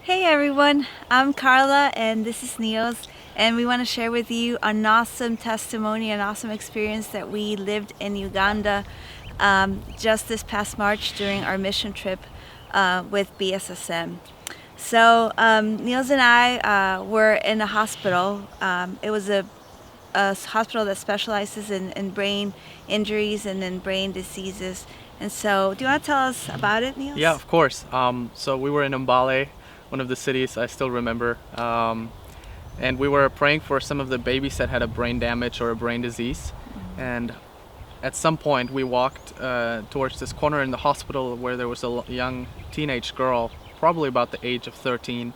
Hey everyone, I'm Karla and this is Nils, and we want to share with you an awesome testimony, an awesome experience that we lived in Uganda just this past March during our mission trip with BSSM. So Nils and I were in a hospital. It was a hospital that specializes in brain injuries and in brain diseases. And so, do you want to tell us about it, Nils? Yeah, of course. So we were in Mbale, one of the cities I still remember, and we were praying for some of the babies that had a brain damage or a brain disease. And at some point, we walked towards this corner in the hospital where there was a young teenage girl, probably about the age of 13.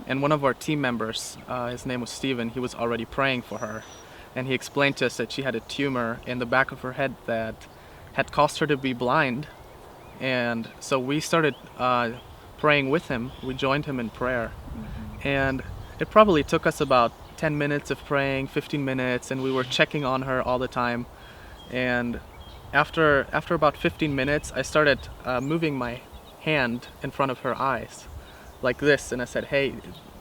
And one of our team members, his name was Steven, he was already praying for her. And he explained to us that she had a tumor in the back of her head that had caused her to be blind. And so we started praying with him. We joined him in prayer. And it probably took us about 10 minutes of praying, 15 minutes, and we were checking on her all the time. And after about 15 minutes, I started moving my hand in front of her eyes, like this, and I said, "Hey,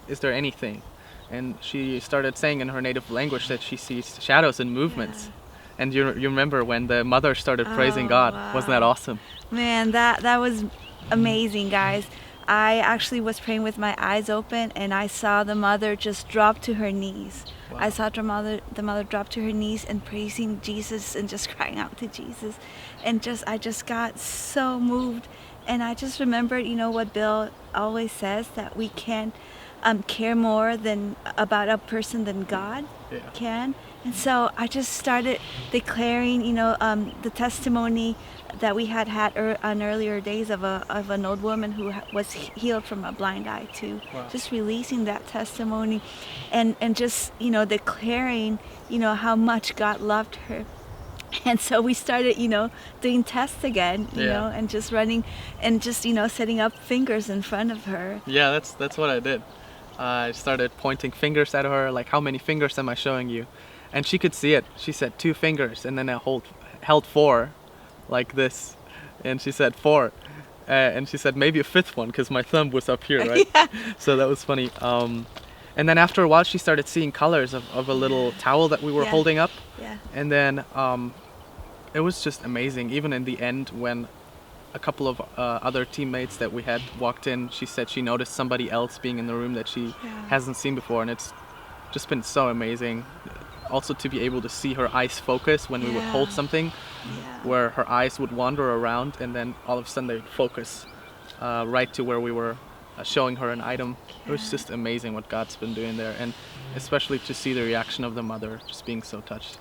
is there anything?" And she started saying in her native language that she sees shadows and movements. And you remember when the mother started praising God. Wow. Wasn't that awesome? Man, that was amazing, guys. I actually was praying with my eyes open, and I saw the mother just drop to her knees. Wow. I saw the mother drop to her knees and praising Jesus and just crying out to Jesus, and I just got so moved, and I just remembered, what Bill always says, that we can't care more than about a person than God can. And so I just started declaring, the testimony that we had on earlier days of an old woman who was healed from a blind eye too. Wow. Just releasing that testimony, and just declaring how much God loved her. And so we started, doing tests again, and just running and just setting up fingers in front of her. Yeah, that's what I did. I started pointing fingers at her, like, how many fingers am I showing you? And she could see it. She said 2 fingers, and then I held 4, like this, and she said 4, and she said maybe a 5th one because my thumb was up here, right? Yeah. So that was funny. And then after a while, she started seeing colors of a little towel that we were holding up, and then it was just amazing. Even in the end, when a couple of other teammates that we had walked in, she said she noticed somebody else being in the room that she hasn't seen before, and it's just been so amazing. Also to be able to see her eyes focus when we would hold something, where her eyes would wander around and then all of a sudden they would focus right to where we were showing her an item. It was just amazing what God's been doing there, and especially to see the reaction of the mother just being so touched.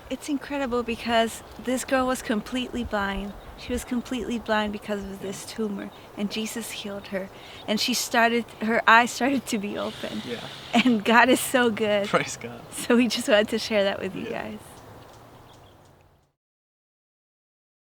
It's incredible because this girl was completely blind. She was completely blind because of this tumor, and Jesus healed her, and her eyes started to be open. Yeah. And God is so good. Praise God. So we just wanted to share that with you guys.